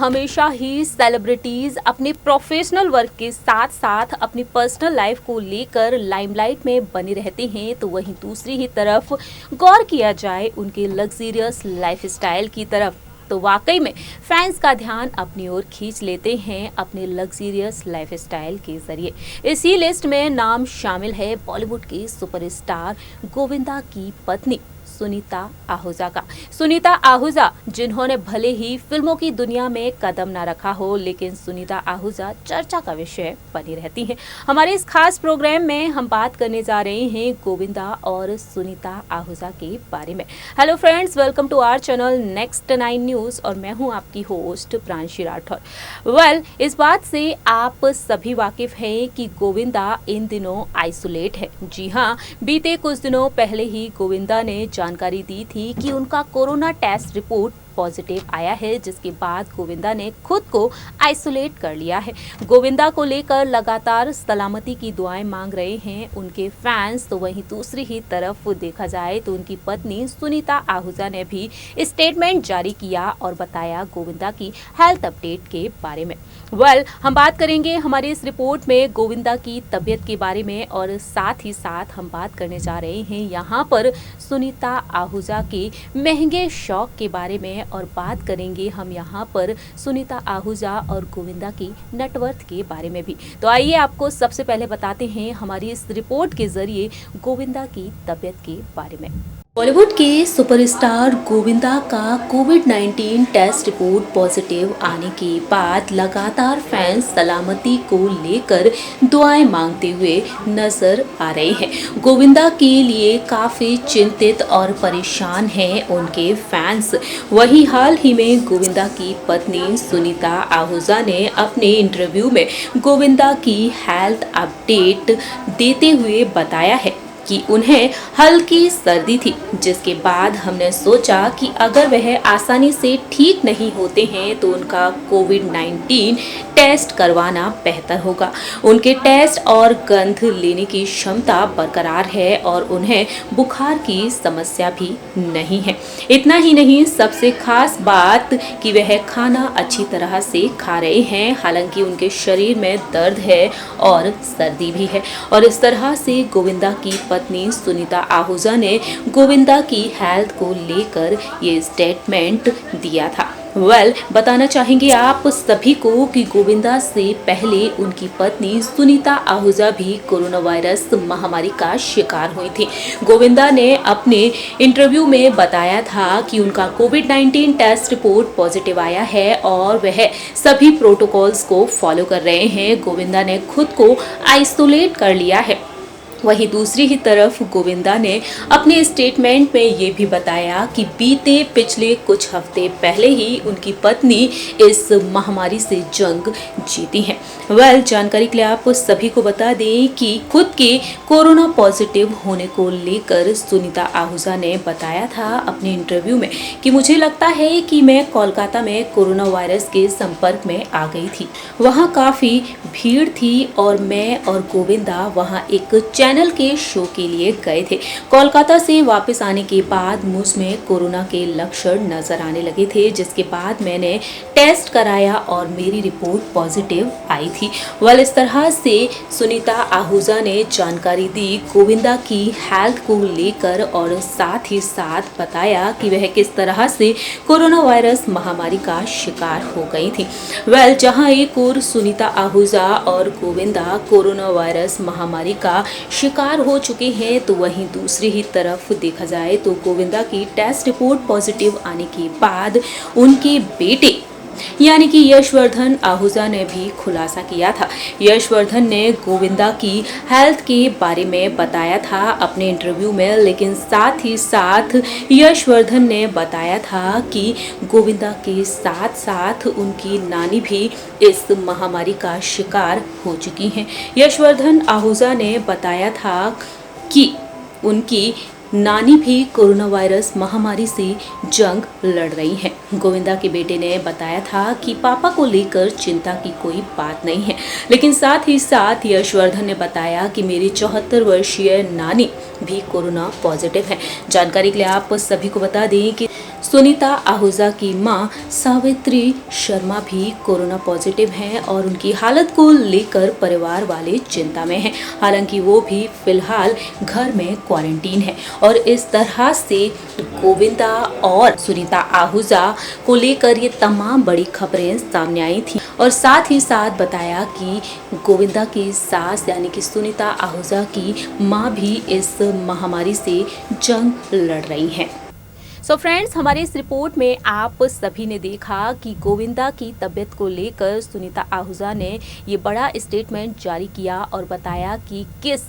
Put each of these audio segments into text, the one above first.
हमेशा ही सेलिब्रिटीज अपने professional work के साथ साथ अपनी पर्सनल लाइफ को लेकर लाइमलाइट में बने रहते हैं, तो वहीं दूसरी ही तरफ गौर किया जाए उनके लग्जरियस लाइफस्टाइल की तरफ तो वाकई में फैंस का ध्यान अपनी ओर खींच लेते हैं अपने लग्जरियस लाइफस्टाइल के जरिए। इसी लिस्ट में नाम शामिल है बॉलीवुड के सुपरस्टार गोविंदा की पत्नी सुनीता आहूजा का। सुनीता आहूजा जिन्होंने भले ही फिल्मों की दुनिया में कदम ना रखा हो, लेकिन सुनीता आहूजा चर्चा का विषय बनी रहती हैं। हमारे इस खास प्रोग्राम में हम बात करने जा रहे हैं गोविंदा और सुनीता आहूजा के बारे में। Hello friends, welcome to our channel next 9 news और मैं हूं आपकी होस्ट प्रांशी राठौर। इस बात से आप सभी वाकिफ हैं कि गोविंदा इन दिनों आइसोलेट है। जी हाँ, बीते कुछ दिनों पहले ही गोविंदा ने जानकारी दी थी कि उनका कोरोना टेस्ट रिपोर्ट पॉजिटिव आया है, जिसके बाद गोविंदा ने खुद को आइसोलेट कर लिया है। गोविंदा को लेकर लगातार सलामती की दुआएं मांग रहे हैं उनके फैंस, तो वहीं दूसरी ही तरफ देखा जाए तो उनकी पत्नी सुनीता आहूजा ने भी स्टेटमेंट जारी किया और बताया गोविंदा की हेल्थ अपडेट के बारे में। हम बात करेंगे हमारी इस रिपोर्ट में गोविंदा की तबीयत के बारे में और साथ ही साथ हम बात करने जा रहे हैं यहाँ पर सुनीता आहूजा के महंगे शौक के बारे में और बात करेंगे हम यहाँ पर सुनीता आहूजा और गोविंदा की नेटवर्थ के बारे में भी। तो आइए आपको सबसे पहले बताते हैं हमारी इस रिपोर्ट के जरिए गोविंदा की तबीयत के बारे में। बॉलीवुड के सुपरस्टार गोविंदा का कोविड-19 टेस्ट रिपोर्ट पॉजिटिव आने के बाद लगातार फैंस सलामती को लेकर दुआएं मांगते हुए नजर आ रहे हैं। गोविंदा के लिए काफी चिंतित और परेशान हैं उनके फैंस। वहीं हाल ही में गोविंदा की पत्नी सुनीता आहूजा ने अपने इंटरव्यू में गोविंदा की हेल्थ अपडेट देते हुए बताया है कि उन्हें हल्की सर्दी थी, जिसके बाद हमने सोचा कि अगर वह आसानी से ठीक नहीं होते हैं तो उनका कोविड-19 टेस्ट करवाना बेहतर होगा। उनके टेस्ट और गंध लेने की क्षमता बरकरार है और उन्हें बुखार की समस्या भी नहीं है। इतना ही नहीं, सबसे खास बात कि वह खाना अच्छी तरह से खा रहे हैं, हालांकि उनके शरीर में दर्द है और सर्दी भी है। और इस तरह से गोविंदा की पत्नी सुनीता आहूजा ने गोविंदा की हेल्थ को लेकर ये स्टेटमेंट दिया था। बताना चाहेंगे आप सभी को कि गोविंदा से पहले उनकी पत्नी सुनीता आहूजा भी कोरोना वायरस महामारी का शिकार हुई थी। गोविंदा ने अपने इंटरव्यू में बताया था कि उनका कोविड-19 टेस्ट रिपोर्ट पॉजिटिव आया है और वह सभी प्रोटोकॉल्स को फॉलो कर रहे हैं। गोविंदा ने खुद को आइसोलेट कर लिया है। वहीं दूसरी ही तरफ गोविंदा ने अपने स्टेटमेंट में ये भी बताया कि बीते पिछले कुछ हफ्ते पहले ही उनकी पत्नी इस महामारी से जंग जीती है। जानकारी के लिए आप सभी को बता दें कि खुद के कोरोना पॉजिटिव होने को लेकर सुनीता आहूजा ने बताया था अपने इंटरव्यू में कि मुझे लगता है कि मैं कोलकाता में कोरोना वायरस के संपर्क में आ गई थी। वहाँ काफी भीड़ थी और मैं और गोविंदा वहाँ एक चैनल के शो के लिए गए थे। कोलकाता से वापस आने के बाद मुझ में कोरोना के लक्षण नजर आने लगे थे, जिसके बाद मैंने टेस्ट कराया और मेरी रिपोर्ट पॉजिटिव आई थी। इस तरह से सुनीता आहूजा ने जानकारी दी गोविंदा की हेल्थ को लेकर और साथ ही साथ बताया कि वह किस तरह से कोरोना वायरस महामारी का शिकार हो गई थी। जहां एक और सुनीता आहूजा और गोविंदा कोरोना वायरस महामारी का शिकार हो चुके हैं, तो वहीं दूसरी ही तरफ देखा जाए तो गोविंदा की टेस्ट रिपोर्ट पॉजिटिव आने के बाद उनके बेटे यानी कि यशवर्धन आहूजा ने भी खुलासा किया था। यशवर्धन ने गोविंदा की हेल्थ के बारे में बताया था अपने इंटरव्यू में, लेकिन साथ ही साथ यशवर्धन ने बताया था कि गोविंदा के साथ साथ उनकी नानी भी इस महामारी का शिकार हो चुकी हैं। यशवर्धन आहूजा ने बताया था कि उनकी नानी भी कोरोना वायरस महामारी से जंग लड़ रही हैं। गोविंदा के बेटे ने बताया था कि पापा को लेकर चिंता की कोई बात नहीं है, लेकिन साथ ही साथ यशवर्धन ने बताया कि मेरी 74 वर्षीय नानी भी कोरोना पॉजिटिव है। जानकारी के लिए आप सभी को बता दें कि सुनीता आहूजा की मां सावित्री शर्मा भी कोरोना पॉजिटिव हैं और उनकी हालत को लेकर परिवार वाले चिंता में हैं। हालांकि वो भी फिलहाल घर में क्वारंटीन है और इस तरह से गोविंदा और सुनीता आहूजा को लेकर ये तमाम बड़ी खबरें सामने आई थी और साथ ही साथ बताया कि गोविंदा की सास यानी कि सुनीता आहूजा की मां भी इस महामारी से जंग लड़ रही हैं। सो फ्रेंड्स, हमारी इस रिपोर्ट में आप सभी ने देखा कि गोविंदा की तबीयत को लेकर सुनीता आहूजा ने ये बड़ा स्टेटमेंट जारी किया और बताया कि किस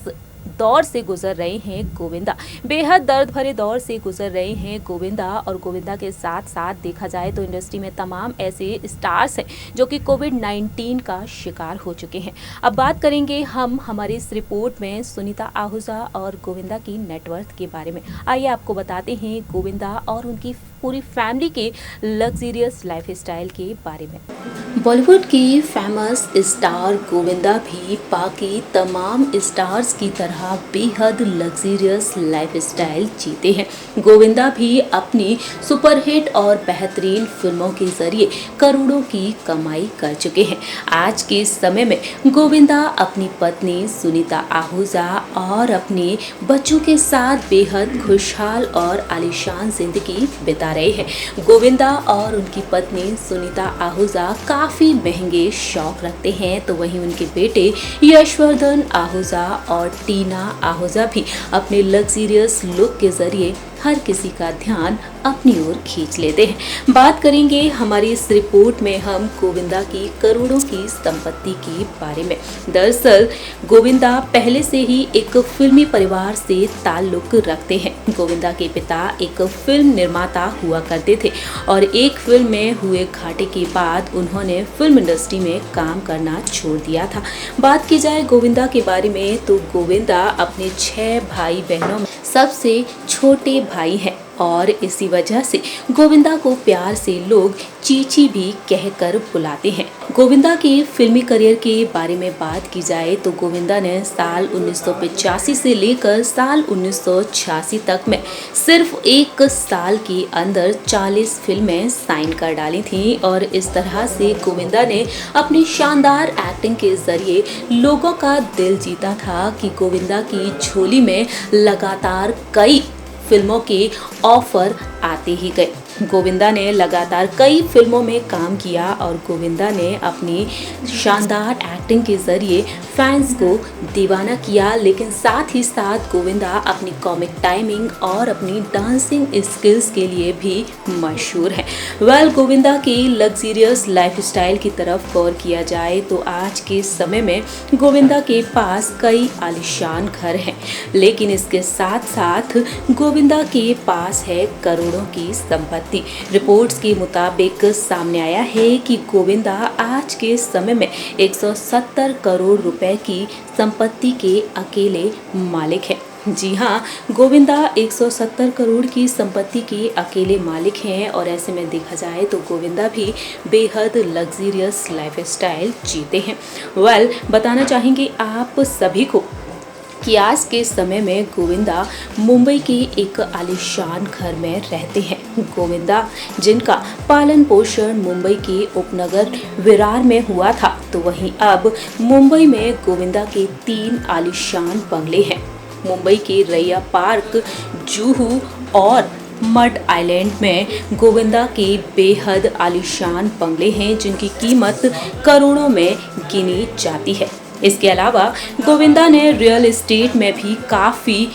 दौर से गुजर रहे हैं गोविंदा। बेहद दर्द भरे दौर से गुजर रहे हैं गोविंदा और गोविंदा के साथ साथ देखा जाए तो इंडस्ट्री में तमाम ऐसे स्टार्स हैं जो कि कोविड-19 का शिकार हो चुके हैं। अब बात करेंगे हम हमारी इस रिपोर्ट में सुनीता आहूजा और गोविंदा की नेटवर्थ के बारे में। आइए आपको बताते हैं गोविंदा और उनकी पूरी फैमिली के लग्जरियस लाइफस्टाइल के बारे में। बॉलीवुड की फेमस स्टार गोविंदा भी बाकी तमाम स्टार्स की तरह बेहद लग्जरियस लाइफस्टाइल जीते हैं। गोविंदा भी अपनी सुपरहिट और बेहतरीन फिल्मों के जरिए करोड़ों की कमाई कर चुके हैं। आज के समय में गोविंदा अपनी पत्नी सुनीता आहूजा और अपने बच्चों के साथ बेहद खुशहाल और आलीशान जिंदगी बिता रहे हैं। गोविंदा और उनकी पत्नी सुनीता आहूजा काफी महंगे शौक रखते हैं, तो वहीं उनके बेटे यशवर्धन आहूजा और टीना आहूजा भी अपने लग्जरियस लुक के जरिए हर किसी का ध्यान अपनी ओर खींच लेते हैं। बात करेंगे हमारी इस रिपोर्ट में हम गोविंदा की करोड़ों की संपत्ति के बारे में। दरअसल गोविंदा पहले से ही एक फिल्मी परिवार से ताल्लुक रखते हैं। गोविंदा के पिता एक फिल्म निर्माता हुआ करते थे और एक फिल्म में हुए घाटे के बाद उन्होंने फिल्म इंडस्ट्री में काम करना छोड़ दिया था। बात की जाए गोविंदा के बारे में तो गोविंदा अपने 6 भाई बहनों में सबसे छोटे भाई हैं और इसी वजह से गोविंदा को प्यार से लोग चीची भी कहकर बुलाते हैं। गोविंदा के फिल्मी करियर के बारे में बात की जाए तो गोविंदा ने साल 1985 से लेकर साल 1986 तक में सिर्फ 1 साल के अंदर 40 फिल्में साइन कर डाली थी और इस तरह से गोविंदा ने अपनी शानदार एक्टिंग के जरिए लोगों का दिल जीता था कि गोविंदा की झोली में लगातार कई फिल्मों के ऑफर आते ही गए। गोविंदा ने लगातार कई फिल्मों में काम किया और गोविंदा ने अपनी शानदार एक्टिंग के जरिए फैंस को दीवाना किया, लेकिन साथ ही साथ गोविंदा अपनी कॉमिक टाइमिंग और अपनी डांसिंग स्किल्स के लिए भी मशहूर है। गोविंदा की लग्जरियस लाइफस्टाइल की तरफ गौर किया जाए तो आज के समय में गोविंदा के पास कई आलीशान घर हैं, लेकिन इसके साथ साथ गोविंदा के पास है करोड़ों की संपत्ति। रिपोर्ट्स के मुताबिक सामने आया है कि गोविंदा आज के समय में 170 करोड़ रुपए की संपत्ति के अकेले मालिक है। जी हाँ, गोविंदा 170 करोड़ की संपत्ति के अकेले मालिक हैं और ऐसे में देखा जाए तो गोविंदा भी बेहद लग्जरियस लाइफस्टाइल जीते हैं। बताना चाहेंगे आप सभी को कि आज के समय में गोविंदा मुंबई के एक आलीशान घर में रहते हैं। गोविंदा जिनका पालन पोषण मुंबई के उपनगर विरार में हुआ था, तो वहीं अब मुंबई में गोविंदा के 3 आलीशान बंगले हैं। मुंबई के रैया पार्क, जुहू और मड आइलैंड में गोविंदा के बेहद आलीशान बंगले हैं जिनकी कीमत करोड़ों में गिनी जाती है। इसके अलावा गोविंदा ने रियल एस्टेट में भी काफ़ी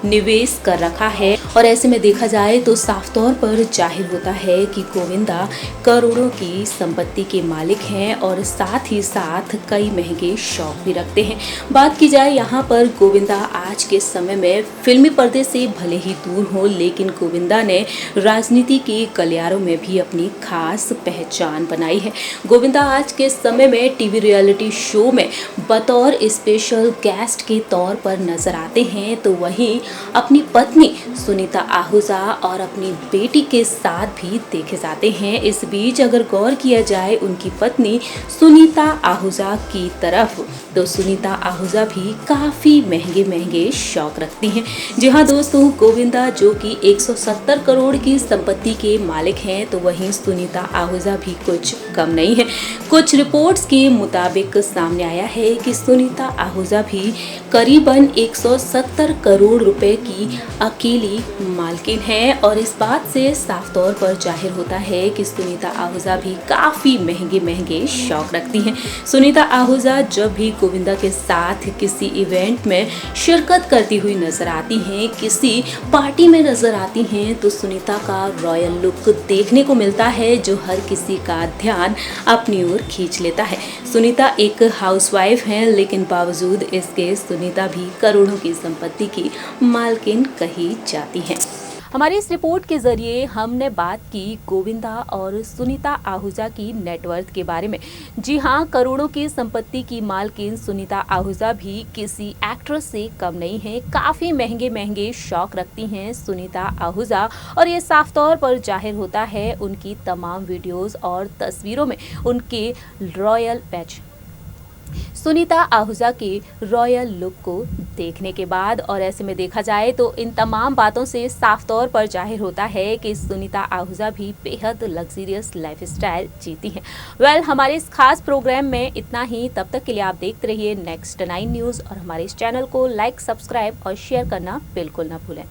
निवेश कर रखा है और ऐसे में देखा जाए तो साफ तौर पर जाहिर होता है कि गोविंदा करोड़ों की संपत्ति के मालिक हैं और साथ ही साथ कई महंगे शौक भी रखते हैं। बात की जाए यहाँ पर गोविंदा आज के समय में फिल्मी पर्दे से भले ही दूर हो, लेकिन गोविंदा ने राजनीति के गलियारों में भी अपनी खास पहचान बनाई है। गोविंदा आज के समय में टीवी रियलिटी शो में बतौर स्पेशल गेस्ट के तौर पर नजर आते हैं, तो वहीं अपनी पत्नी सुनीता आहूजा और अपनी बेटी के साथ भी देखे जाते हैं। इस बीच अगर गौर किया जाए उनकी पत्नी सुनीता आहूजा की तरफ, तो सुनीता आहूजा भी काफी महंगे महंगे शौक रखती हैं। जी हाँ दोस्तों, गोविंदा जो कि 170 करोड़ की संपत्ति के मालिक हैं, तो वहीं सुनीता आहूजा भी कुछ कम नहीं है। कुछ रिपोर्ट्स के मुताबिक सामने आया है कि सुनीता आहूजा भी करीबन 170 करोड़ रुपए की अकेली मालकिन है और इस बात से साफ तौर पर जाहिर होता है कि सुनीता आहूजा भी काफी महंगे महंगे शौक रखती हैं। सुनीता आहूजा जब भी गोविंदा के साथ किसी इवेंट में शिरकत करती हुई नजर आती हैं, किसी पार्टी में नजर आती हैं, तो सुनीता का रॉयल लुक देखने को मिलता है जो हर किसी का ध्यान अपनी ओर खींच लेता है। सुनीता एक हाउसवाइफ हैं, लेकिन बावजूद इसके सुनीता भी करोड़ों की संपत्ति की मालकिन कही जाती हैं। हमारी इस रिपोर्ट के जरिए हमने बात की गोविंदा और सुनीता आहूजा की नेटवर्थ के बारे में। जी हाँ, करोड़ों की संपत्ति की मालकिन सुनीता आहूजा भी किसी एक्ट्रेस से कम नहीं है। काफ़ी महंगे महंगे शौक रखती हैं सुनीता आहूजा और ये साफ तौर पर जाहिर होता है उनकी तमाम वीडियोस और तस्वीरों में। उनके रॉयल पैच सुनीता आहूजा के रॉयल लुक को देखने के बाद और ऐसे में देखा जाए तो इन तमाम बातों से साफ तौर पर जाहिर होता है कि सुनीता आहूजा भी बेहद लग्जरियस लाइफस्टाइल जीती हैं। हमारे इस खास प्रोग्राम में इतना ही। तब तक के लिए आप देखते रहिए नेक्स्ट 9 न्यूज़ और हमारे इस चैनल को लाइक, सब्सक्राइब और शेयर करना बिल्कुल ना भूलें।